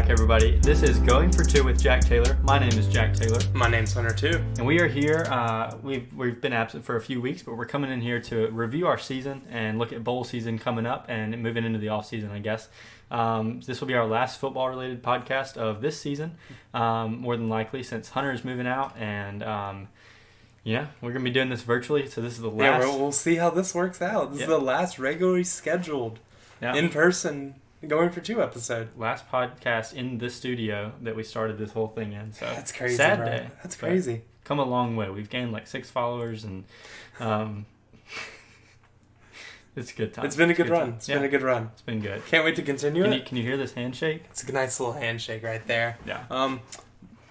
back, everybody. This is Going for Two with Jack Taylor. My name is Jack Taylor. My name's Hunter, too. And we are here. We've been absent for a few weeks, but we're coming in here to review our season and look at bowl season coming up and moving into the off season, I guess. This will be our last football-related podcast of this season, more than likely, since Hunter is moving out. And, we're going to be doing this virtually, so this is the last. Yeah, we'll see how this works out. This is the last regularly scheduled in-person Going for Two episode. Last podcast in the studio that we started this whole thing in. So that's crazy. Sad bro. day. That's crazy. Come a long way. We've gained like 6 followers, and it's a good time. It's been a good run. It's been a good run. It's been good. Can't wait to continue it. Can you hear this handshake? It's a nice little handshake right there. Yeah.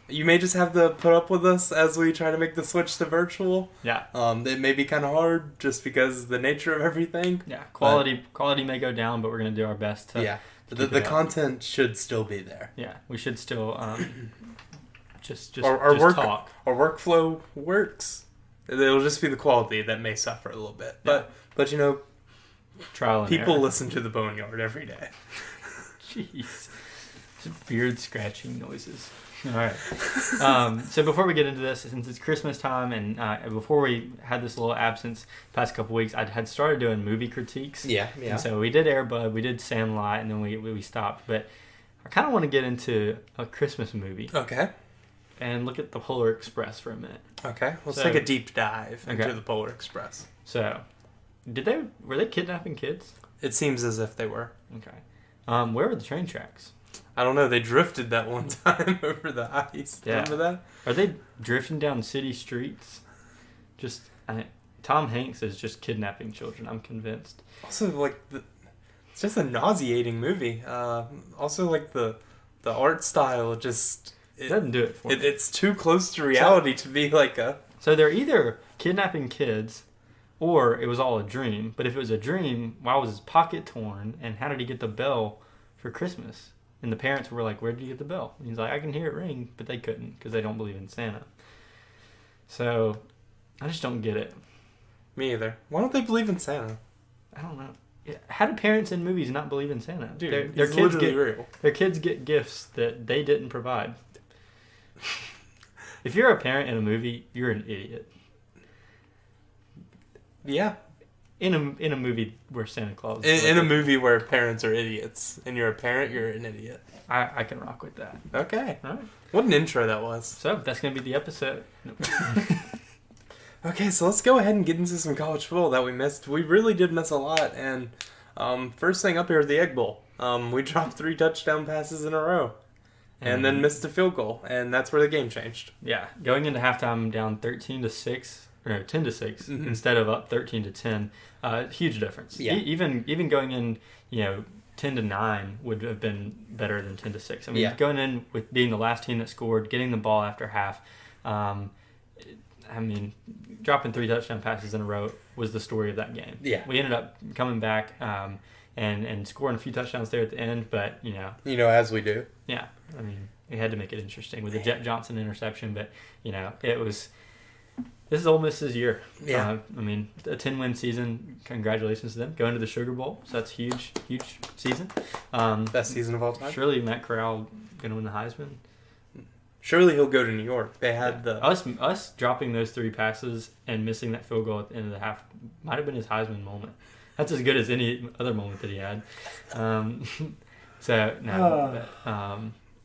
You may just have to put up with us as we try to make the switch to virtual. Yeah. It may be kind of hard just because of the nature of everything. Yeah. Quality may go down, but we're going to do our best to. Yeah. The content should still be there. Yeah. We should still just talk. Our workflow works. It'll just be the quality that may suffer a little bit. Yeah. But you know, trial and people error. listen to the Boneyard every day. Jeez. Just beard scratching noises. All right. So before we get into this, since it's Christmas time, and before we had this little absence past couple weeks, I had started doing movie critiques. Yeah. And so we did Air Bud, we did Sandlot, and then we stopped. But I kind of want to get into a Christmas movie. Okay. And look at the Polar Express for a minute. Okay. Let's take a deep dive into the Polar Express. So, were they kidnapping kids? It seems as if they were. Okay. Where were the train tracks? I don't know. They drifted that one time over the ice. Yeah. Remember that? Are they drifting down city streets? Tom Hanks is just kidnapping children. I'm convinced. Also, it's just a nauseating movie. Also, the art style just it doesn't do it for me. It's too close to reality to be like a. So they're either kidnapping kids, or it was all a dream. But if it was a dream, why was his pocket torn? And how did he get the bell for Christmas? And the parents were like, where did you get the bell? And he's like, I can hear it ring, but they couldn't because they don't believe in Santa. So, I just don't get it. Me either. Why don't they believe in Santa? I don't know. How do parents in movies not believe in Santa? Dude, their kids real. Their kids get gifts that they didn't provide. If you're a parent in a movie, you're an idiot. Yeah. In a movie where Santa Claus in a movie where parents are idiots and you're a parent, you're an idiot. I can rock with that. Okay. All right. What an intro that was. So that's gonna be the episode. Okay, so let's go ahead and get into some college football that we missed. We really did miss a lot, and first thing up here is the Egg Bowl. We dropped 3 touchdown passes in a row. And then missed a field goal, and that's where the game changed. Yeah, going into halftime down 13-6. Or 10-6 instead of up 13-10. Huge difference. Yeah. Even going in, 10-9 would have been better than 10-6. I mean, going in with being the last team that scored, getting the ball after half. Dropping 3 touchdown passes in a row was the story of that game. Yeah. We ended up coming back and scoring a few touchdowns there at the end, but as we do. Yeah. I mean, we had to make it interesting with the Jet Johnson interception, but it was. This is Ole Miss's year. Yeah. A 10-win season. Congratulations to them. Going to the Sugar Bowl. So that's huge season. Best season of all time. Surely Matt Corral going to win the Heisman. Surely he'll go to New York. They had Us dropping those 3 passes and missing that field goal at the end of the half might have been his Heisman moment. That's as good as any other moment that he had.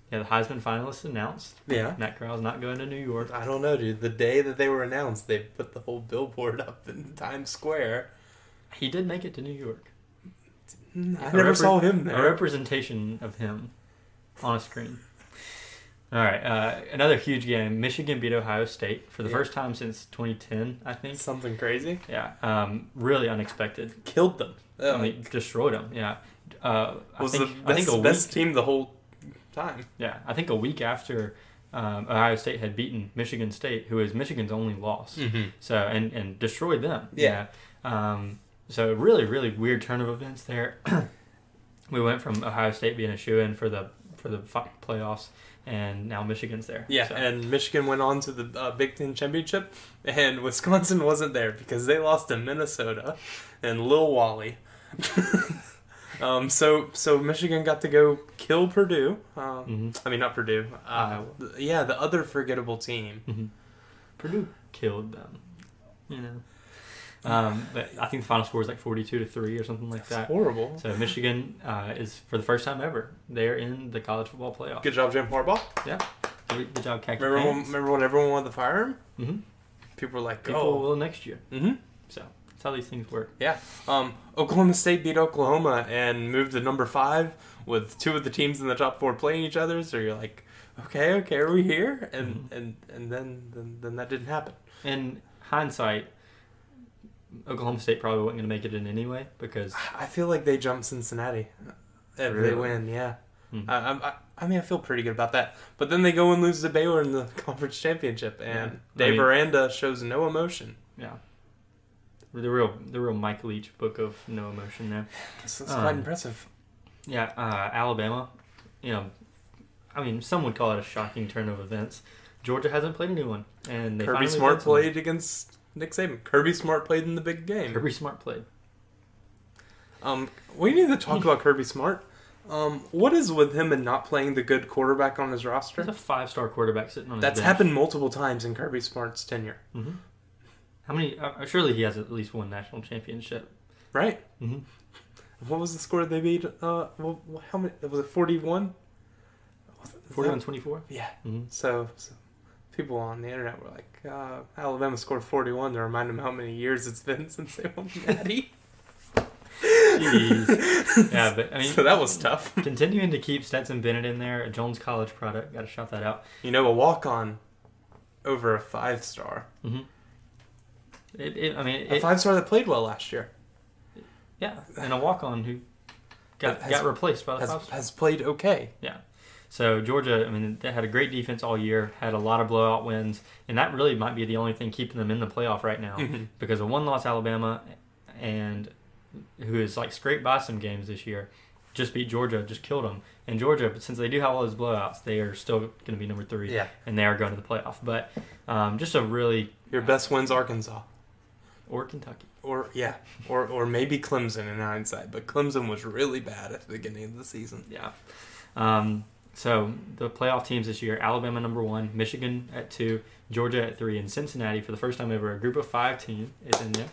The Heisman finalists announced. Yeah. Matt Corral's not going to New York. I don't know, dude. The day that they were announced, they put the whole billboard up in Times Square. He did make it to New York. I never saw him there. A representation of him on a screen. All right. Another huge game. Michigan beat Ohio State for the first time since 2010, I think. Something crazy. Yeah. Really unexpected. Killed them. Destroyed them. Yeah. I think the best team the whole time. Yeah, I think a week after Ohio State had beaten Michigan State, who is Michigan's only loss, so and destroyed them. Yeah. So really, really weird turn of events there. We went from Ohio State being a shoo-in for the playoffs, and now Michigan's there. Yeah, and Michigan went on to the Big Ten Championship, and Wisconsin wasn't there because they lost to Minnesota and Lil Wally. So Michigan got to go kill Purdue. Mm-hmm. I mean, not Purdue. Yeah, the other forgettable team. Mm-hmm. Purdue killed them. You know. But I think the final score is like 42-3 or something like that. Horrible. So Michigan is, for the first time ever, they're in the college football playoff. Good job, Jim Harbaugh. Yeah. Good job, Khaki Remember when everyone wanted to fire him? Mm-hmm. People were like, People will next year. Mm-hmm. So that's how these things work. Yeah. Oklahoma State beat Oklahoma and moved to number 5 with 2 of the teams in the top 4 playing each other. So you're like, okay, are we here? And then that didn't happen. In hindsight, Oklahoma State probably wasn't going to make it in anyway because I feel like they jumped Cincinnati if Really? they win. Yeah. Hmm. I mean, I feel pretty good about that. But then they go and lose to Baylor in the conference championship, and Yeah. Dave Aranda shows no emotion. Yeah. The real Mike Leach book of no emotion there. This is quite impressive. Yeah, Alabama, I mean, some would call it a shocking turn of events. Georgia hasn't played anyone, and they Kirby finally Smart did something. played against Nick Saban. Kirby Smart played in the big game. Kirby Smart played. We need to talk about Kirby Smart. What is with him and not playing the good quarterback on his roster? He's a 5-star quarterback sitting on his That's bench. happened multiple times in Kirby Smart's tenure. Mm-hmm. How many? Surely he has at least one national championship. Right? Mm-hmm. What was the score they beat? How many? Was it 41? 41-24? Yeah. Mm-hmm. So people on the internet were like, Alabama scored 41 to remind them how many years it's been since they won the Natty. Jeez. Yeah, but I mean, so that was tough. Continuing to keep Stetson Bennett in there, a Jones College product. Got to shout that out. A walk-on over a 5-star. Mm-hmm. A 5-star that played well last year. Yeah, and a walk-on who got replaced by the 5-star. Has played okay. Yeah. So Georgia, I mean, they had a great defense all year, had a lot of blowout wins, and that really might be the only thing keeping them in the playoff right now because of one-loss Alabama, and who is like scraped by some games this year, just beat Georgia, just killed them. And Georgia, since they do have all those blowouts, they are still going to be number 3, and they are going to the playoff. But just a really your best win's Arkansas or Kentucky. Or maybe Clemson in hindsight, but Clemson was really bad at the beginning of the season. Yeah. So the playoff teams this year: Alabama number 1, Michigan at 2, Georgia at 3, and Cincinnati for the first time ever. A group of 5 team is in there.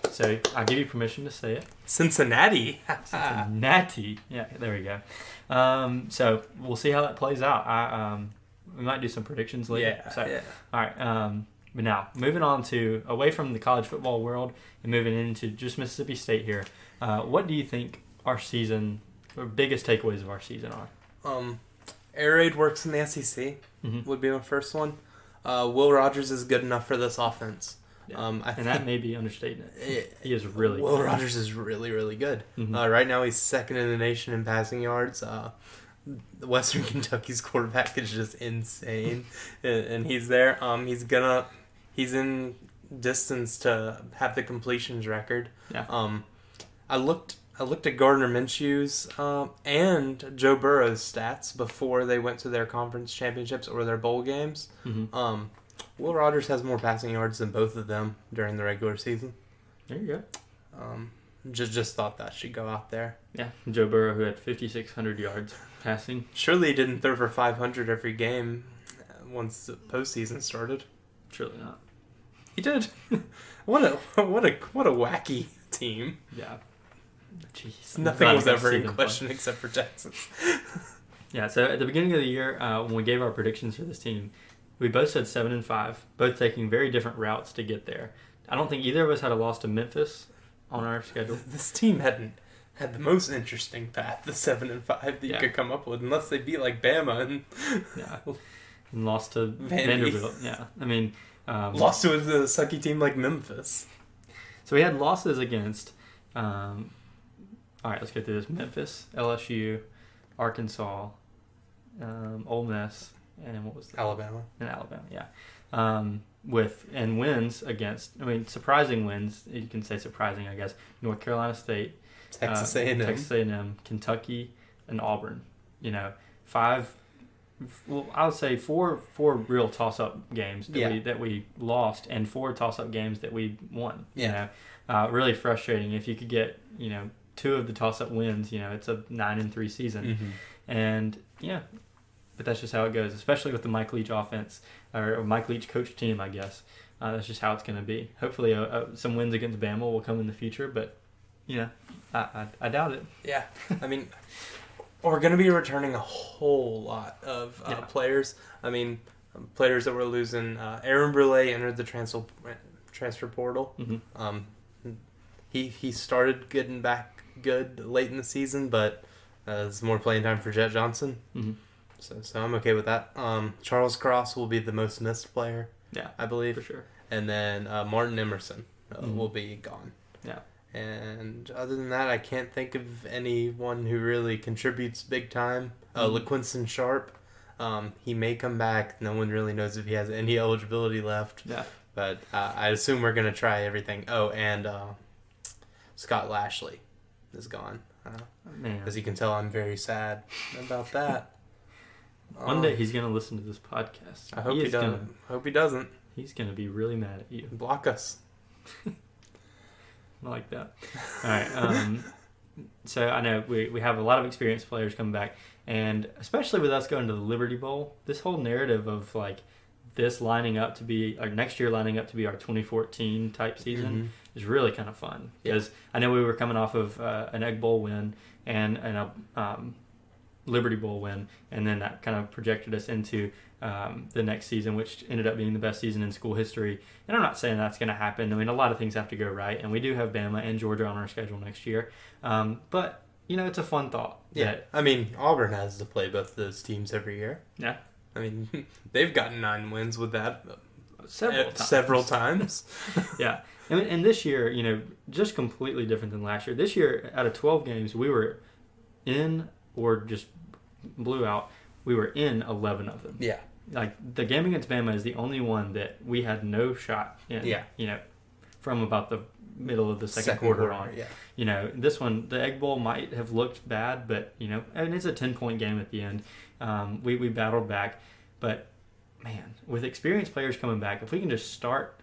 So I'll give you permission to say it. Cincinnati. Cincinnati. Yeah, there we go. So we'll see how that plays out. We might do some predictions later. Yeah. All right. But now, moving on to away from the college football world and moving into just Mississippi State here. What do you think our season, or biggest takeaways of our season are? Air Raid works in the SEC would be my first one. Will Rogers is good enough for this offense. Yeah. That may be understating it. He is really Will good. Rogers is really, really good. Mm-hmm. Right now he's second in the nation in passing yards. Western Kentucky's quarterback is just insane, and he's there. He's in distance to have the completions record. Yeah. I looked at Gardner Minshew's and Joe Burrow's stats before they went to their conference championships or their bowl games. Mm-hmm. Will Rogers has more passing yards than both of them during the regular season. There you go. Just thought that should go out there. Yeah, Joe Burrow, who had 5,600 yards passing. Surely he didn't throw for 500 every game once the postseason started. Surely not. He did. What a wacky team. Yeah. Jeez. Nothing was ever in question except for Texas. Yeah. So at the beginning of the year, when we gave our predictions for this team, we both said 7-5, both taking very different routes to get there. I don't think either of us had a loss to Memphis on our schedule. This team had the most interesting path, the 7-5 that you could come up with, unless they beat like Bama and lost to Vanderbilt. Yeah, I mean, lost to a sucky team like Memphis. So we had losses against. All right, let's get through this: Memphis, LSU, Arkansas, Ole Miss, and what was that? Alabama. And Alabama, yeah. With wins against, surprising wins. You can say surprising, I guess. North Carolina State, Texas A&M, Kentucky, and Auburn. 5. Well, I would say four real toss-up games that we lost, and 4 toss-up games that we won. Yeah. Really frustrating. If you could get 2 of the toss-up wins. It's a 9-3 season, and but that's just how it goes, especially with the Mike Leach offense or Mike Leach coach team. I guess that's just how it's going to be. Hopefully, some wins against Bama will come in the future, but I doubt it. Yeah, I mean, we're going to be returning a whole lot of players. I mean, players that we're losing. Aaron Brule entered the transfer portal. He started getting back good late in the season, but there's more playing time for Jet Johnson. So I'm okay with that. Charles Cross will be the most missed player. Yeah, I believe for sure. And then Martin Emerson will be gone. Yeah. And other than that, I can't think of anyone who really contributes big time. LaQuinton Sharp, he may come back. No one really knows if he has any eligibility left. Yeah. But I assume we're going to try everything. Oh, and Scott Lashley is gone. Man. As you can tell, I'm very sad about that. One day he's going to listen to this podcast. I hope he doesn't. Hope he doesn't. He's going to be really mad at you. Block us. I like that. All right. So I know we have a lot of experienced players coming back, and especially with us going to the Liberty Bowl, this whole narrative of like this lining up to be, or next year lining up to be our 2014 type season is really kind of fun. Because I know we were coming off of an Egg Bowl win and a Liberty Bowl win, and then that kind of projected us into the next season, which ended up being the best season in school history. And I'm not saying that's going to happen. I mean, a lot of things have to go right, and we do have Bama and Georgia on our schedule next year. But, it's a fun thought. Yeah, I mean, Auburn has to play both of those teams every year. Yeah. I mean, they've gotten 9 wins with that several times. Yeah. And this year, just completely different than last year. This year, out of 12 games, we were in, or just blew out, we were in 11 of them. Yeah. Like, the game against Bama is the only one that we had no shot in. Yeah. From about the middle of the second quarter on. Yeah. This one, the Egg Bowl might have looked bad, but, and it's a 10-point game at the end. We battled back. But, man, with experienced players coming back, if we can just start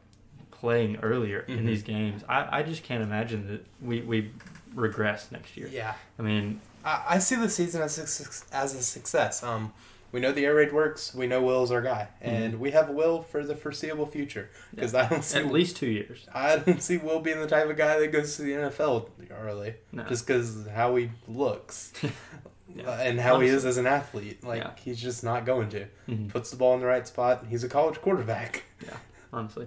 playing earlier in these games, I just can't imagine that we regress next year. Yeah. I mean, I see the season as a success. We know the air raid works. We know Will's our guy, and we have Will for the foreseeable future. Because I don't see at least 2 years. I don't see Will being the type of guy that goes to the NFL early, just because how he looks and how he is as an athlete. He's just not going to. Puts the ball in the right spot. He's a college quarterback. Yeah, honestly.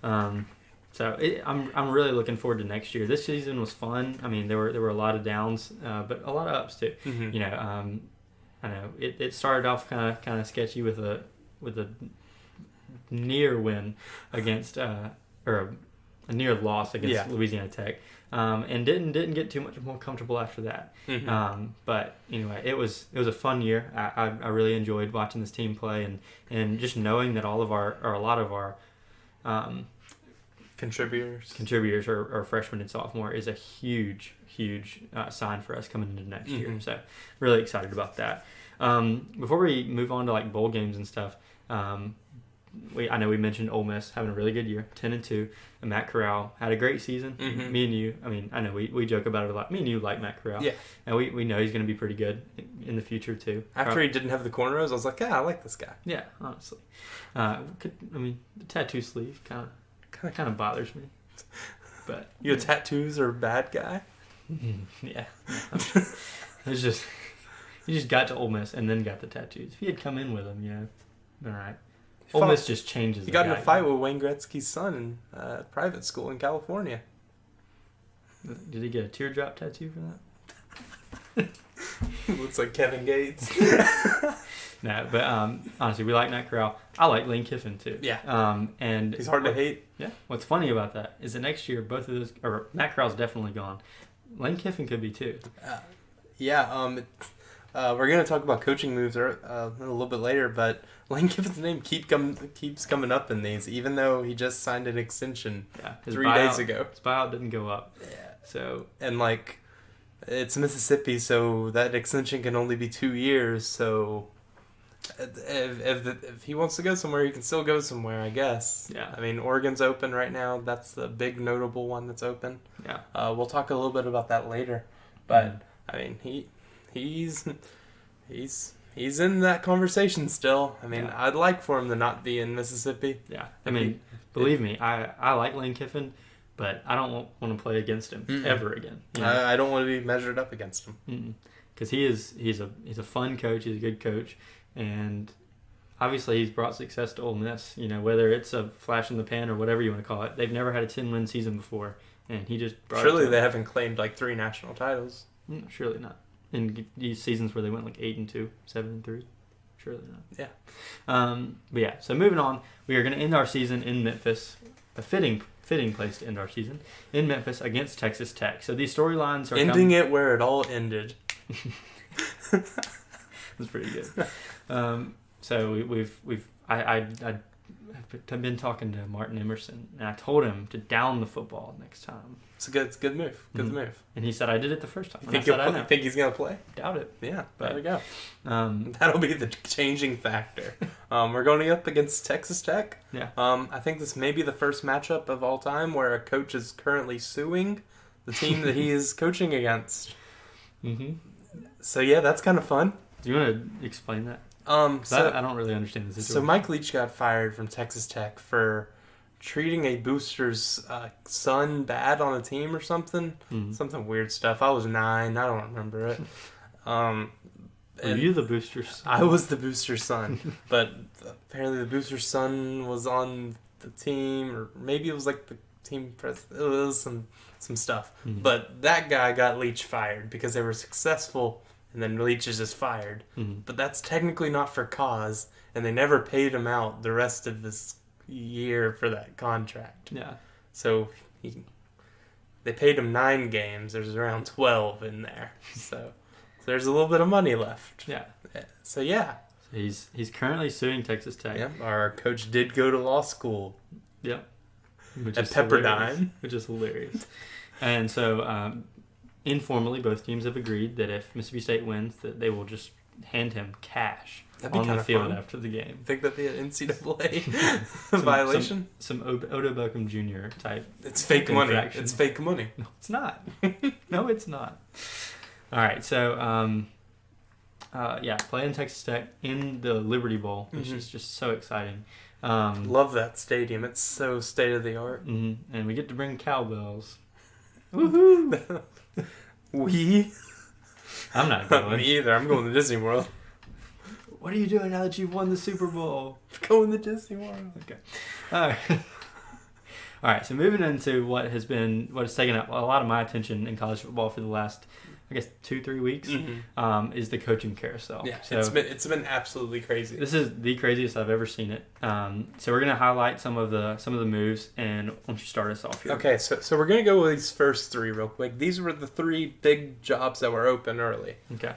So I'm really looking forward to next year. This season was fun. I mean, there were a lot of downs, but a lot of ups too. I know it started off kind of sketchy with a near win against or a near loss against Louisiana Tech, and didn't get too much more comfortable after that. But anyway, it was a fun year. I really enjoyed watching this team play and just knowing that a lot of our contributors or freshmen and sophomore is a huge sign for us coming into next year. So really excited about that. Before we move on to like bowl games and stuff, I know we mentioned Ole Miss having a really good year, 10-2, and Matt Corral had a great season. Me and you, I mean, I know we joke about it a lot. Me and you like Matt Corral, and we know he's going to be pretty good in the future too. After he didn't have the cornrows, I was like, yeah, I like this guy. Yeah, honestly, the tattoo sleeve kind of bothers me, but your tattoos are a bad guy. Yeah, it's just he just got to Ole Miss and then got the tattoos. If he had come in with them, all right. Ole Miss just changes. He got in a fight with Wayne Gretzky's son in private school in California. Did he get a teardrop tattoo for that? Looks like Kevin Gates. No, but honestly, we like Matt Corral. I like Lane Kiffin too. Yeah. And he's hard to hate. Yeah. What's funny about that is that next year both of those, or Matt Corral's definitely gone. Lane Kiffin could be too. We're going to talk about coaching moves a little bit later, but Lane Kiffin's name keeps coming up in these, even though he just signed an extension 3 days ago. His buyout didn't go up. Yeah. So, and it's Mississippi, so that extension can only be 2 years. So If he wants to go somewhere, he can still go somewhere, I guess. Yeah. I mean, Oregon's open right now. That's the big notable one that's open. Yeah. We'll talk a little bit about that later. But I mean, he's in that conversation still. I mean, I'd like for him to not be in Mississippi. Yeah. I mean, believe me, I like Lane Kiffin, but I don't want to play against him ever again. You know? I don't want to be measured up against him. Because he's a fun coach. He's a good coach, and obviously he's brought success to Ole Miss. You know, whether it's a flash in the pan or whatever you want to call it, they've never had a 10-win season before, and he just brought. Surely they haven't claimed like 3 national titles. Surely not. In these seasons where they went like 8-2, 7-3, surely not. Yeah. But yeah. So moving on, we are going to end our season in Memphis. A fitting place to end our season in Memphis against Texas Tech. So these storylines are ending it where it all ended. That's pretty good. So I've been talking to Martin Emerson, and I told him to down the football next time. It's a good move. Good move. And he said I did it the first time. You think he's gonna play? Doubt it. Yeah, but there we go. That'll be the changing factor. We're going up against Texas Tech. Yeah. I think this may be the first matchup of all time where a coach is currently suing the team that he is coaching against. So yeah, that's kind of fun. Do you want to explain that? So I don't really understand this situation. So Mike Leach got fired from Texas Tech for treating a booster's son bad on a team or something. Something weird stuff. I was 9. I don't remember it. Were you the booster's son? I was the booster's son. But apparently the booster's son was on the team, or maybe it was like the team president. It was some stuff. But that guy got Leach fired because they were successful, and then Leach is just fired. But that's technically not for cause, and they never paid him out the rest of his year for that contract. Yeah. So they paid him 9 games. There's around 12 in there. So there's a little bit of money left. Yeah. So yeah. So he's currently suing Texas Tech. Yep. Our coach did go to law school. Yep. At Pepperdine. Which is hilarious. And so informally, both teams have agreed that if Mississippi State wins, that they will just hand him cash on the field after the game. Think that'd be an NCAA violation? Some Odo Beckham Jr. type. It's fake money. It's fake money. No, it's not. No, it's not. All right, so playing Texas Tech in the Liberty Bowl, which is just so exciting. Love that stadium. It's so state of the art. And we get to bring cowbells. Woohoo! I'm not going. Me either. I'm going to Disney World. What are you doing now that you've won the Super Bowl? Going to Disney World. Okay. All right. All right. So moving into what has taken up a lot of my attention in college football for the last, I guess, 2-3 weeks, is the coaching carousel. Yeah, so it's been absolutely crazy. This is the craziest I've ever seen it. So we're gonna highlight some of the moves, and why don't you start us off here? Okay, so we're gonna go with these first 3 real quick. These were the 3 big jobs that were open early. Okay.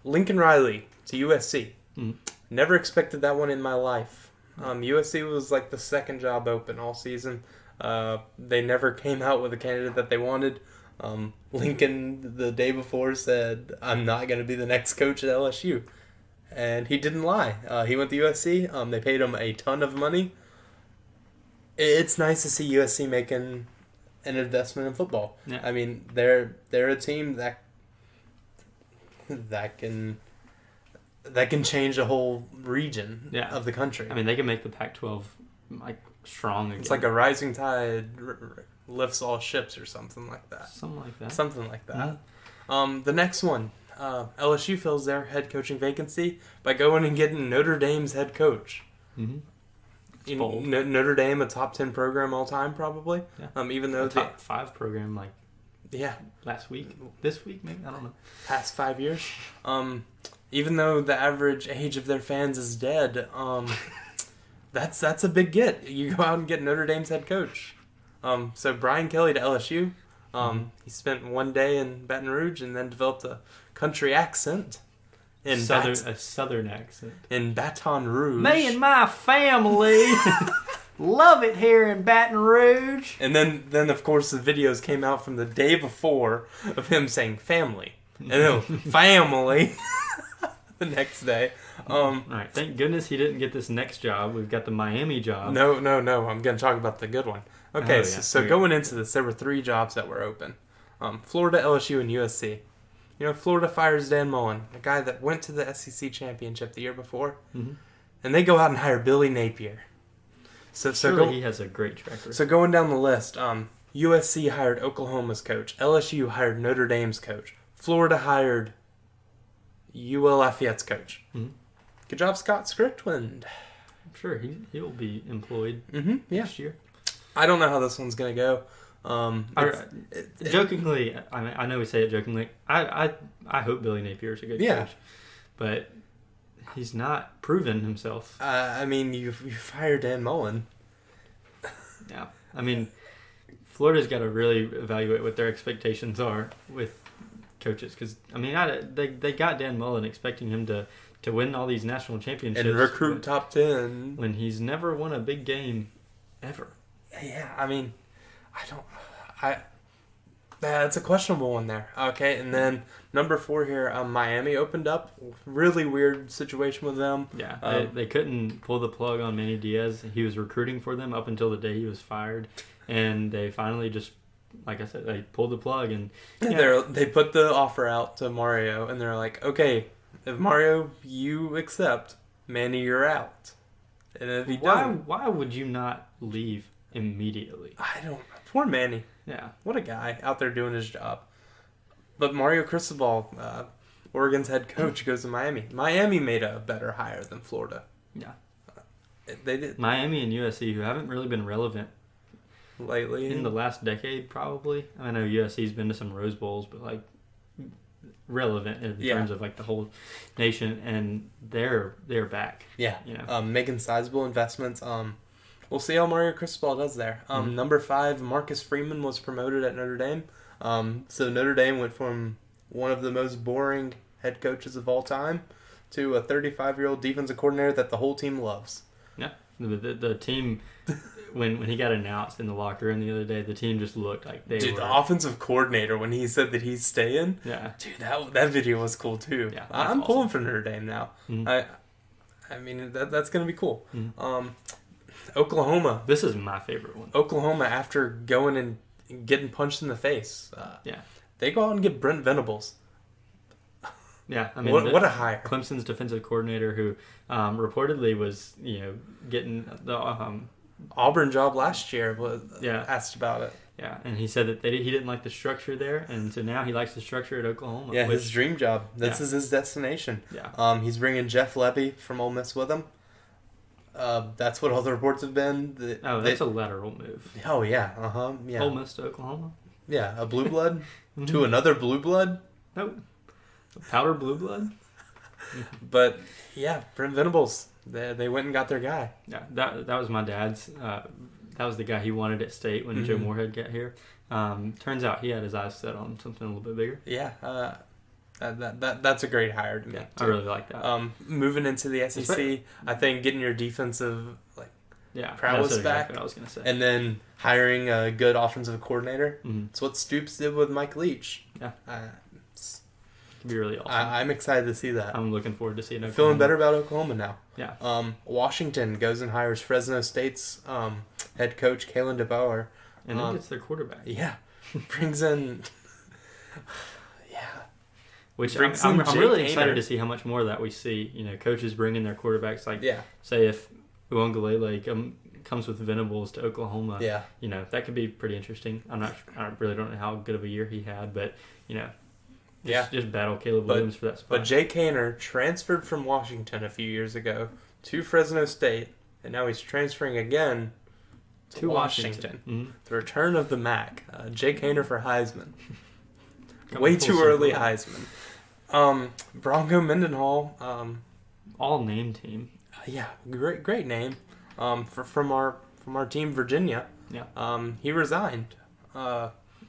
Lincoln Riley to USC. Never expected that one in my life. USC was like the second job open all season. They never came out with a candidate that they wanted. Lincoln the day before said, "I'm not going to be the next coach at LSU," and he didn't lie. He went to USC. They paid him a ton of money. It's nice to see USC making an investment in football. Yeah. I mean, they're a team that can change a whole region of the country. I mean, they can make the Pac-12 like strong again. It's like a rising tide lifts all ships or something like that. Something like that. The next one, LSU fills their head coaching vacancy by going and getting Notre Dame's head coach. Notre Dame, a top 10 program all time, probably. Yeah. Even though a top 5 program, last week, this week, maybe, I don't know. Past 5 years. Even though the average age of their fans is dead, that's a big get. You go out and get Notre Dame's head coach. So Brian Kelly to LSU. He spent 1 day in Baton Rouge and then developed a country accent. A southern accent. In Baton Rouge. Me and my family love it here in Baton Rouge. And then of course the videos came out from the day before of him saying family. And then family the next day. All right. Thank goodness he didn't get this next job. We've got the Miami job. No. I'm going to talk about the good one. Okay, so okay. going into this, there were 3 jobs that were open. Florida, LSU, and USC. You know, Florida fires Dan Mullen, a guy that went to the SEC championship the year before, and they go out and hire Billy Napier. Surely he has a great track record. So going down the list, USC hired Oklahoma's coach. LSU hired Notre Dame's coach. Florida hired UL Lafayette's coach. Good job, Scott Strickland. I'm sure he'll be employed next year. I don't know how this one's going to go. Jokingly, I know we say it jokingly. I hope Billy Napier's a good coach, but he's not proven himself. I mean, you fired Dan Mullen. Yeah, I mean, Florida's got to really evaluate what their expectations are with coaches, because I mean, they got Dan Mullen expecting him to win all these national championships and recruit top 10 when he's never won a big game ever. Yeah, I mean, that's a questionable one there. Okay, and then number 4 here, Miami opened up. Really weird situation with them. Yeah, they couldn't pull the plug on Manny Diaz. He was recruiting for them up until the day he was fired, and they finally just, like I said, they pulled the plug and they put the offer out to Mario, and they're like, okay, if Mario you accept, Manny you're out. And if he doesn't, why would you not leave immediately? I don't. Poor Manny. Yeah. What a guy out there doing his job. But Mario Cristobal, Oregon's head coach, goes to Miami. Miami made a better hire than Florida. Yeah. They did. Miami and USC, who haven't really been relevant lately. In the last decade, probably. I know USC's been to some Rose Bowls, but like relevant in terms of like the whole nation, and they're back. Yeah. You know? Making sizable investments. We'll see how Mario Cristobal does there. Number 5, Marcus Freeman was promoted at Notre Dame. So Notre Dame went from one of the most boring head coaches of all time to a 35-year-old defensive coordinator that the whole team loves. Yeah, the team, when he got announced in the locker room the other day, the team just looked like they were... the offensive coordinator, when he said that he's staying, dude, that video was cool too. Yeah, I'm pulling for Notre Dame now. I mean, that's going to be cool. Oklahoma. This is my favorite one. Oklahoma, after going and getting punched in the face, they go out and get Brent Venables. Yeah, I mean, what a hire! Clemson's defensive coordinator, who reportedly was, getting the Auburn job last year, was asked about it. Yeah, and he said that he didn't like the structure there, and so now he likes the structure at Oklahoma. Yeah, his dream job. This is his destination. Yeah. He's bringing Jeff Levy from Ole Miss with him. That's what all the reports have been. That's a lateral move. Oh, yeah. Yeah. Ole Miss to Oklahoma? Yeah, a blue blood to another blue blood? Nope. Powder blue blood? But, yeah, Brent Venables, they went and got their guy. Yeah, that was my dad's. That was the guy he wanted at State when Joe Moorhead got here. Turns out he had his eyes set on something a little bit bigger. Yeah, that's a great hire to me. Yeah, I really like that. Moving into the SEC, I think getting your defensive prowess that's back. Exactly what I was going to say. And then hiring a good offensive coordinator. It's what Stoops did with Mike Leach. Yeah. It could be really awesome. I'm excited to see that. I'm looking forward to seeing Oklahoma. Feeling better about Oklahoma now. Yeah. Washington goes and hires Fresno State's head coach, Kalen DeBoer. And then gets their quarterback. Yeah. Brings in... Which I'm really excited to see how much more of that we see. Coaches bringing their quarterbacks. Say if Uongalele comes with Venables to Oklahoma. Yeah. That could be pretty interesting. I really don't know how good of a year he had, but just battle Caleb Williams for that spot. But Jay Kaner transferred from Washington a few years ago to Fresno State, and now he's transferring again to Washington. Mm-hmm. The return of the MAC. Jay Kaner for Heisman. Way too early Heisman. Bronco Mendenhall. All name team. Yeah, great name. From our team Virginia. Yeah. He resigned.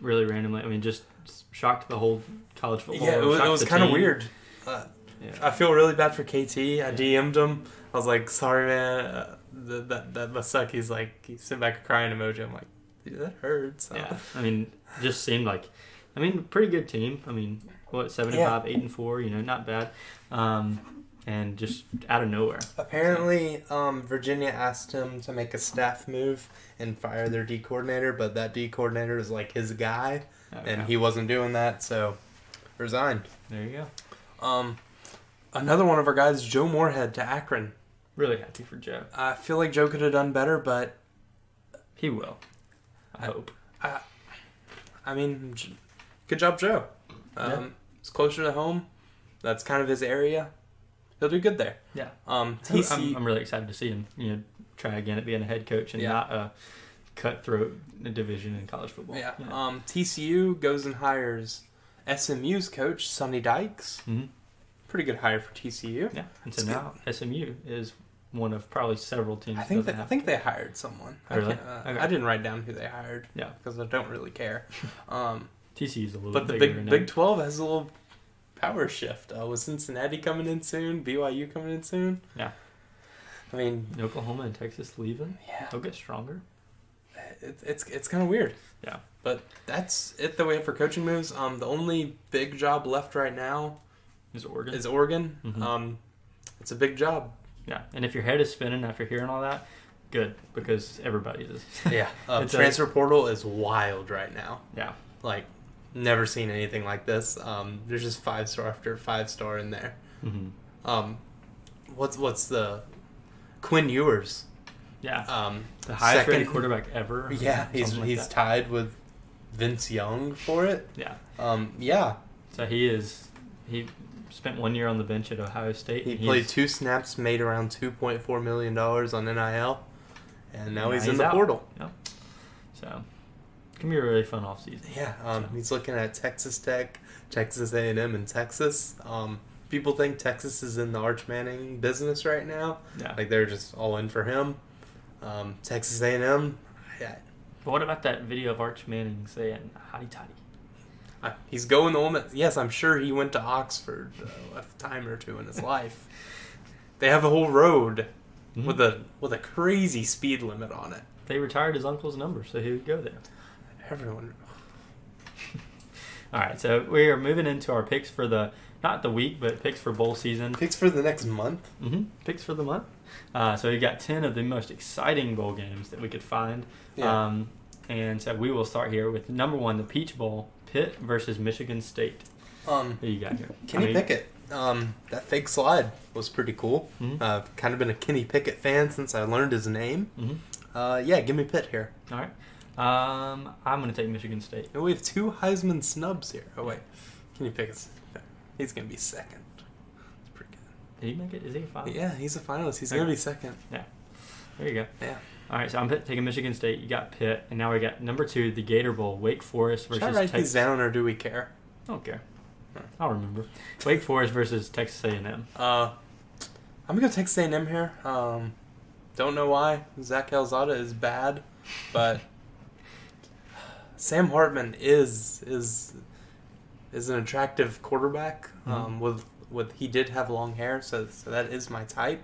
Really randomly. I mean, just shocked the whole college football. Yeah, it was kind of weird. I feel really bad for KT. I DM'd him. I was like, sorry, man. That must suck. He's sent back a crying emoji. I'm like, dude, that hurts. Yeah. I mean, just seemed like, pretty good team. 75, 8-4, not bad. And and just out of nowhere. Apparently, Virginia asked him to make a staff move and fire their D coordinator, but that D coordinator is like his guy, and he wasn't doing that, so resigned. There you go. Another one of our guys, Joe Moorhead, to Akron. Really happy for Joe. I feel like Joe could have done better, but he will. I hope. I mean, good job, Joe. It's closer to home. That's kind of his area. He'll do good there. Yeah. TCU. I'm really excited to see him, try again at being a head coach and not a cutthroat division in college football. Yeah. TCU goes and hires SMU's coach, Sonny Dykes. Mm-hmm. Pretty good hire for TCU. Yeah. And so now SMU is one of probably several teams. I think they hired someone. Really? I didn't write down who they hired. Yeah. Because I don't really care. TCU's a little but bit the bigger Big 12 has a little power shift. With Cincinnati coming in soon, BYU coming in soon. Yeah. I mean, Oklahoma and Texas leaving. Yeah. They'll get stronger. It's kind of weird. Yeah. But that's it that we have for coaching moves. The only big job left right now is Oregon. Mm-hmm. It's a big job. Yeah. And if your head is spinning after hearing all that, good, because everybody's is. Yeah. Transfer portal is wild right now. Yeah. Like, never seen anything like this. There's just 5-star after 5-star in there. Mm-hmm. What's the Quinn Ewers? Yeah. The highest rated quarterback ever. Yeah, he's tied with Vince Young for it. Yeah. Yeah. So he spent 1 year on the bench at Ohio State. He played 2 snaps, made around $2.4 million on NIL, and now he's in the portal. Yep. So it can be a really fun offseason. Yeah. He's looking at Texas Tech, Texas A&M, and Texas. People think Texas is in the Arch Manning business right now. Yeah. Like they're just all in for him. Texas A&M. Yeah. But what about that video of Arch Manning saying "hotty toddy"? He's going to Ole Miss. Yes, I'm sure he went to Oxford a time or two in his life. They have a whole road with a crazy speed limit on it. They retired his uncle's number, so he would go there. Everyone. All right, so we are moving into our picks for not the week, but picks for bowl season. Picks for the next month? Mm-hmm. Picks for the month. So we got 10 of the most exciting bowl games that we could find. Yeah. And so we will start here with number 1, the Peach Bowl, Pitt versus Michigan State. Who you got here? Kenny Pickett. That fake slide was pretty cool. Mm-hmm. I've kind of been a Kenny Pickett fan since I learned his name. Mm-hmm. Yeah, give me Pitt here. All right. I'm going to take Michigan State. And we have 2 Heisman snubs here. Oh, wait. Kenny Pickett's... He's going to be second. That's pretty good. Did he make it? Is he a finalist? Yeah, he's a finalist. He's going to be second. Yeah. There you go. Yeah. All right, so I'm taking Michigan State. You got Pitt. And now we got number 2, the Gator Bowl, Wake Forest versus Should I write these down, or do we care? I don't care. I'll remember. Wake Forest versus Texas A&M. I'm going to go Texas A&M here. Don't know why. Zach Calzada is bad, but Sam Hartman is an attractive quarterback. With he did have long hair, so that is my type.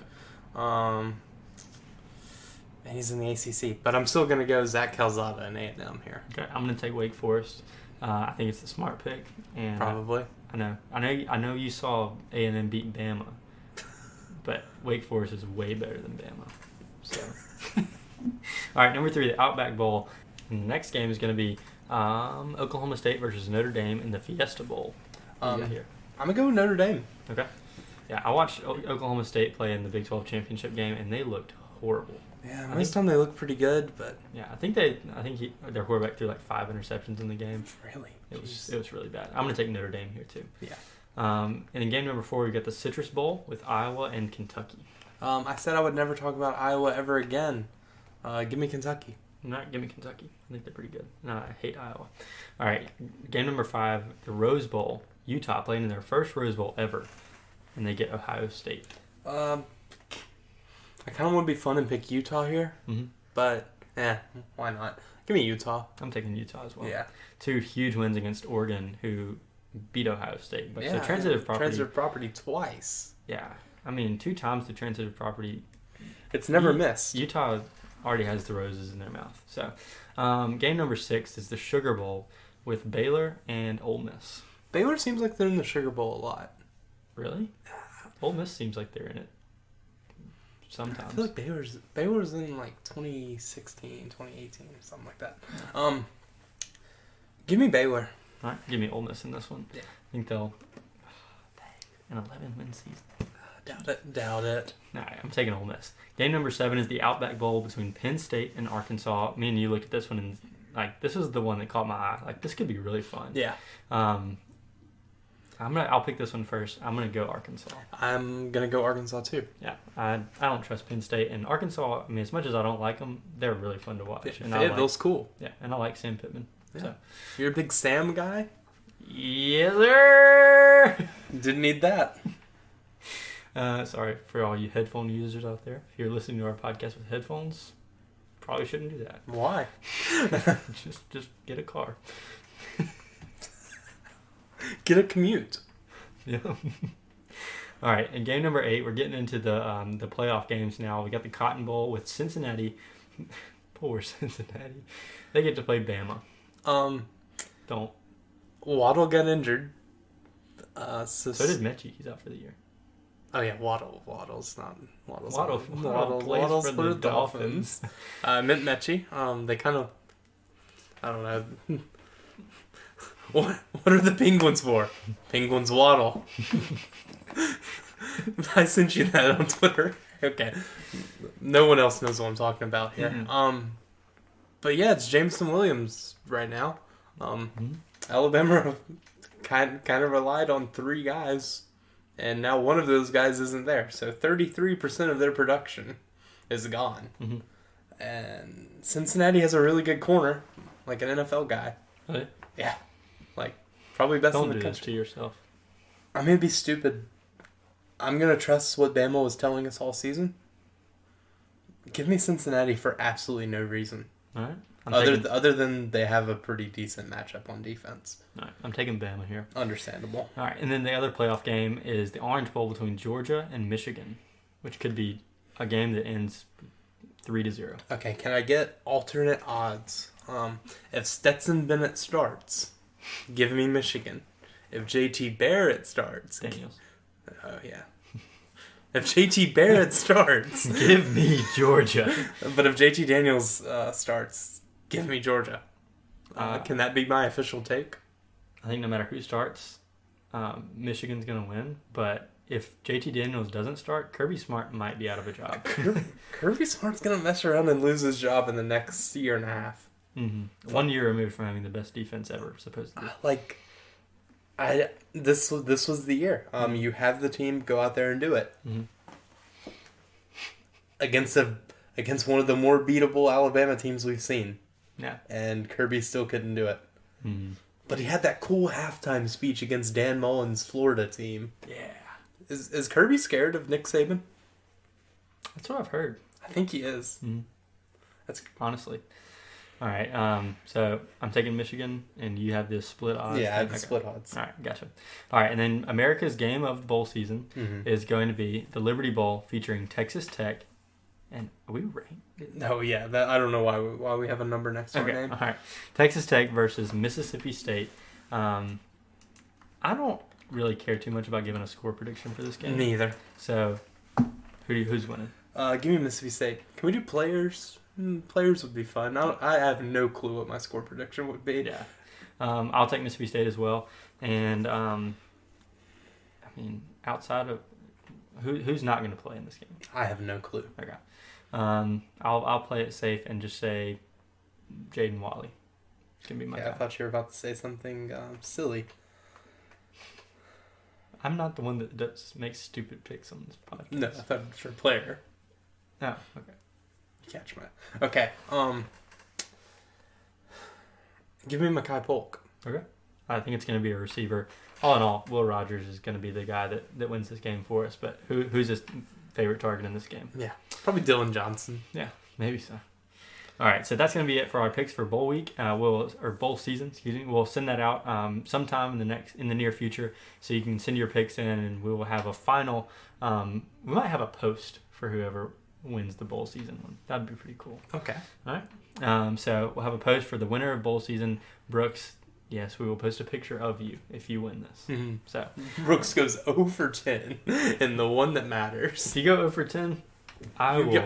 And he's in the ACC, but I'm still gonna go Zach Calzada and A&M here. Okay, I'm gonna take Wake Forest. I think it's the smart pick, and Probably. I know you saw A&M beat Bama, but Wake Forest is way better than Bama. So, all right, number 3, the Outback Bowl. And the next game is gonna be Oklahoma State versus Notre Dame in the Fiesta Bowl. Here. I'm gonna go with Notre Dame. Okay. Yeah, I watched Oklahoma State play in the Big 12 championship game, and they looked horrible. Yeah, most time they look pretty good, but yeah, I think their quarterback threw like 5 interceptions in the game. Really, it was really bad. I'm gonna take Notre Dame here too. Yeah. And in game number 4, we got the Citrus Bowl with Iowa and Kentucky. I said I would never talk about Iowa ever again. Give me Kentucky. Give me Kentucky. I think they're pretty good. No, I hate Iowa. All right, game number 5, the Rose Bowl. Utah playing in their first Rose Bowl ever, and they get Ohio State. I kind of want to be fun and pick Utah here, but why not? Give me Utah. I'm taking Utah as well. Yeah. 2 huge wins against Oregon, who beat Ohio State. But yeah, so transitive property. Transitive property twice. Yeah. I mean, 2 times the transitive property. It's never missed. Utah already has the roses in their mouth. So, game number 6 is the Sugar Bowl with Baylor and Ole Miss. Baylor seems like they're in the Sugar Bowl a lot. Really? Ole Miss seems like they're in it sometimes. I feel like Baylor's in like 2016, 2018, something like that. Give me Baylor. All right, give me Ole Miss in this one. Yeah. I think they'll an 11-win season. Doubt it. All right, I'm taking Ole Miss. Game number 7 is the Outback Bowl between Penn State and Arkansas. Me and you looked at this one, and like this is the one that caught my eye. Like this could be really fun. Yeah. I'll pick this one first. I'm gonna go Arkansas. I'm gonna go Arkansas too. Yeah, I don't trust Penn State and Arkansas. I mean, as much as I don't like them, they're really fun to watch. And Fayetteville's cool. Yeah, and I like Sam Pittman. Yeah. So. You're a big Sam guy? Yes, sir. Didn't need that. Sorry for all you headphone users out there. If you're listening to our podcast with headphones, probably shouldn't do that. Why? just get a car. Get a commute. Yeah. All right, in game number 8, we're getting into the playoff games now. We got the Cotton Bowl with Cincinnati. Poor Cincinnati. They get to play Bama. Don't. Waddle got injured. So did Mechie. He's out for the year. Oh yeah, Waddle's not Waddle's. Waddle's for the Dolphins. I meant Mechie. They kind of. I don't know. What are the Penguins for? Penguins waddle. I sent you that on Twitter. Okay. No one else knows what I'm talking about here. Mm-hmm. But yeah, it's Jameson Williams right now. Alabama kind of relied on 3 guys, and now one of those guys isn't there. So 33% of their production is gone. Mm-hmm. And Cincinnati has a really good corner, like an NFL guy. Really? Yeah. Like, probably best in the country. Don't do this to yourself. I'm going to be stupid. I'm going to trust what Bama was telling us all season. Give me Cincinnati for absolutely no reason. All right. Other than they have a pretty decent matchup on defense. All right. I'm taking Bama here. Understandable. All right. And then the other playoff game is the Orange Bowl between Georgia and Michigan, which could be a game that ends 3-0. Okay. Can I get alternate odds? If Stetson Bennett starts, give me Michigan. If JT Barrett starts... Daniels. Oh, yeah. If JT Barrett starts... give me Georgia. But if JT Daniels starts, give me Georgia. Can that be my official take? I think no matter who starts, Michigan's going to win. But if JT Daniels doesn't start, Kirby Smart might be out of a job. Kirby Smart's going to mess around and lose his job in the next year and a half. Mm-hmm. 1 year removed from having the best defense ever, supposedly. This was the year. You have the team go out there and do it against one of the more beatable Alabama teams we've seen. Yeah, and Kirby still couldn't do it. Mm-hmm. But he had that cool halftime speech against Dan Mullen's Florida team. Yeah, is Kirby scared of Nick Saban? That's what I've heard. I think he is. Mm-hmm. That's honestly. All right, so I'm taking Michigan, and you have this split odds. Yeah, I have the split odds. All right, gotcha. All right, and then America's game of the bowl season is going to be the Liberty Bowl featuring Texas Tech. And are we ranked? No, yeah, I don't know why we have a number next to our name. All right, Texas Tech versus Mississippi State. I don't really care too much about giving a score prediction for this game. Neither. So, who's winning? Give me Mississippi State. Can we do players? Players would be fun. I have no clue what my score prediction would be. Yeah. I'll take Mississippi State as well. And, outside of... Who's not going to play in this game? I have no clue. Okay. I'll play it safe and just say Jaden Wally. It's going to be my guy. I thought you were about to say something silly. I'm not the one that makes stupid picks on this podcast. No, I thought it was for player. Oh, okay. Catch my... Okay, give me Mekhi Polk. Okay. I think it's going to be a receiver. All in all, Will Rogers is going to be the guy that wins this game for us. But who's his favorite target in this game? Yeah, probably Dylan Johnson. Yeah, maybe so. All right, so that's going to be it for our picks for bowl week. Bowl season. Excuse me. We'll send that out sometime in the near future, so you can send your picks in, and we will have a final. We might have a post for whoever wins the bowl season one. That'd be pretty cool. Okay. All right. So we'll have a post for the winner of bowl season, Brooks, Yes, we will post a picture of you if you win this. Mhm. So Brooks goes 0 for 10 in the one that matters. if you go 0 for 10,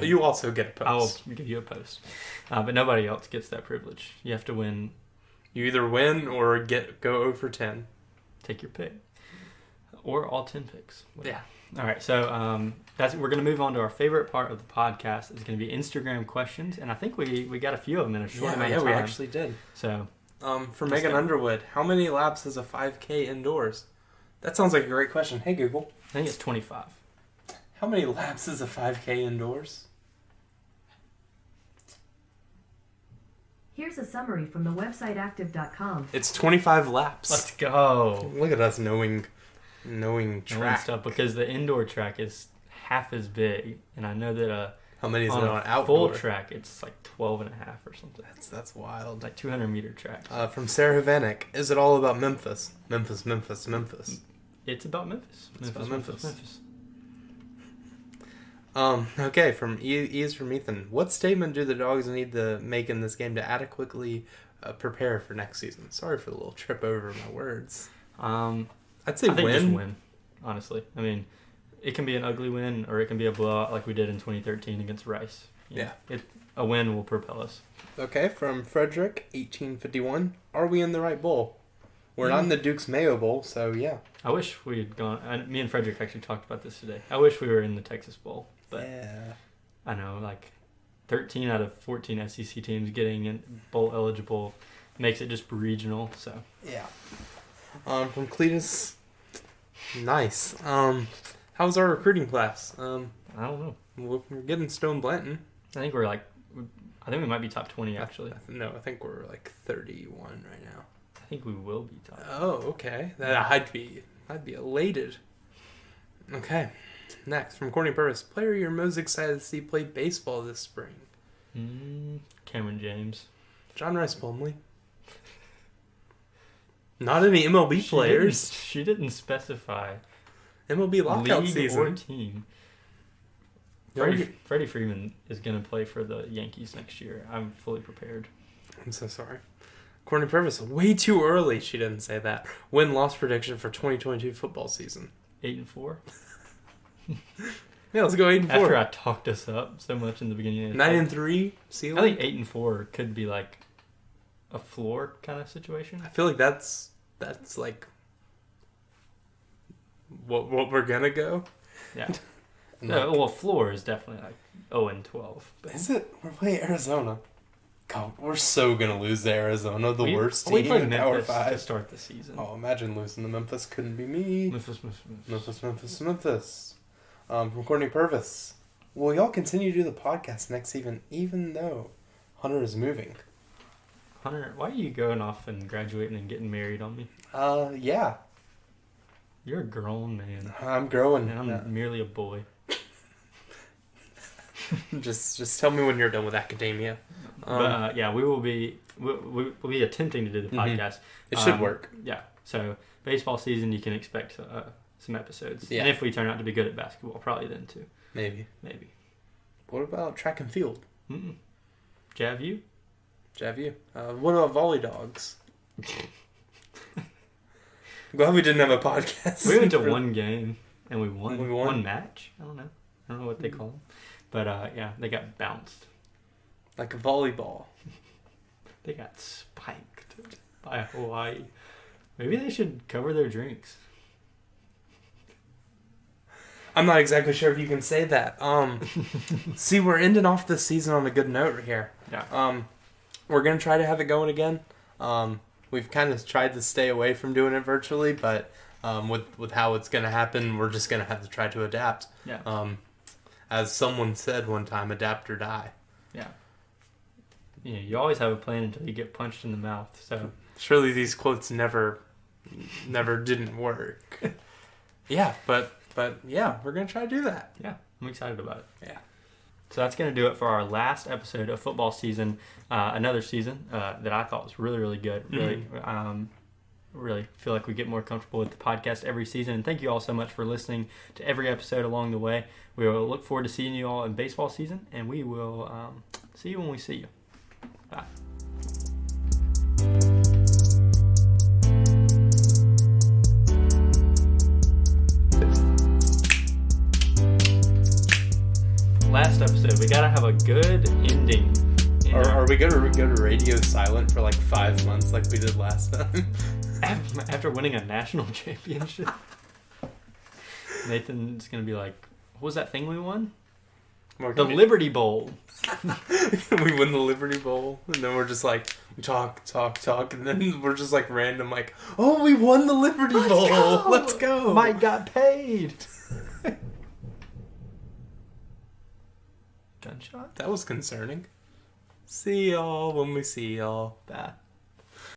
You also get a I will post. give you a post. But nobody else gets that privilege. You have to win. You either win or go 0 for 10. Take your pick. Or all 10 picks. Yeah. All right, so we're going to move on to our favorite part of the podcast. It's going to be Instagram questions, and I think we got a few of them in a short amount of time. we actually did. So, for Megan Underwood, how many laps is a 5K indoors? That sounds like a great question. Hey, Google. I think it's 25. How many laps is a 5K indoors? Here's a summary from the website active.com. It's 25 laps. Let's go. Look at us knowing Knowing track. stuff, because the indoor track is half as big, and I know that How many is it on on a outdoor? full track it's like 12 and a half or something. That's wild. Like 200-meter track. From Sarah Vanek, is it all about Memphis? Memphis. It's about Memphis. It's about Memphis. Memphis. Okay, from E is from Ethan. What statement do the Dogs need to make in this game to adequately prepare for next season? Sorry for the little trip over my words. I'd say I think win. just win, honestly. I mean, it can be an ugly win or it can be a blowout like we did in 2013 against Rice. Yeah. A win will propel us. Okay, from Frederick, 1851. Are we in the right bowl? We're not in the Duke's Mayo Bowl, so yeah. I wish we had gone. Me and Frederick actually talked about this today. I wish we were in the Texas Bowl. But yeah. I know, like 13 out of 14 SEC teams getting in bowl eligible makes it just regional. So Yeah. From Cletus, nice. How's our recruiting class? I don't know. We're getting Stone Blanton. I think I think we might be top 20 actually. No, I think we're like 31 right now. I think we will be top. Oh, okay. I'd be elated. Okay. Next, from Courtney Purvis, player you're most excited to see play baseball this spring. Cameron James. John Rice Plumlee. Not any MLB players. She didn't specify MLB lockout league season. or team. Freddie Freeman is going to play for the Yankees next year. I'm fully prepared. I'm so sorry. Courtney Purvis, way too early. She didn't say that. Win-loss prediction for 2022 football season. 8-4. Yeah, let's go 8-4. After I talked us up so much in the beginning of the 9-3 I ceiling. think 8-4 could be like a floor kind of situation. I feel like that's like what we're gonna go. Yeah. No, well, floor is definitely like 0-12. But Is it? We're playing Arizona. God, we're so gonna lose to Arizona, the worst we team played in Power Memphis to 5. start the season. Oh, imagine losing to Memphis. Couldn't be me. Memphis. From Courtney Purvis. Will y'all continue to do the podcast next season, even though Hunter is moving? Hunter, why are you going off and graduating and getting married on me? Yeah. You're a grown man. I'm growing. And I'm merely a boy. Just tell me when you're done with academia. But yeah, we'll be attempting to do the podcast. It should work. Yeah. So baseball season, you can expect some episodes. Yeah. And if we turn out to be good at basketball, probably then too. Maybe. What about track and field? Jav What about volley dogs? Glad we didn't have a podcast. We went to one game and we won. We won? One match. I don't know what they call them. But yeah, they got bounced. Like a volleyball. They got spiked by Hawaii. Maybe they should cover their drinks. I'm not exactly sure if you can say that. See, we're ending off this season on a good note right here. Yeah. We're gonna try to have it going again. We've kind of tried to stay away from doing it virtually, but with how it's gonna happen, we're just gonna have to try to adapt. Yeah. As someone said one time, adapt or die. Yeah. Yeah, you always have a plan until you get punched in the mouth. So surely these quotes never didn't work. Yeah, but yeah, we're gonna try to do that. Yeah, I'm excited about it. Yeah. So that's going to do it for our last episode of football season. Another season that I thought was really, really good. Really feel like we get more comfortable with the podcast every season. And thank you all so much for listening to every episode along the way. We will look forward to seeing you all in baseball season, and we will see you when we see you. Bye. last episode. We gotta have a good ending. Are we gonna go to radio silent for like 5 months like we did last time? After winning a national championship? Nathan's gonna be like, what was that thing we won? The Liberty Bowl. We win the Liberty Bowl, and then we're just like, talk, and then we're just like random like, oh, we won the Liberty Bowl. Let's go. Mike got paid. Gunshot? That was concerning. See y'all when we see y'all. Bye.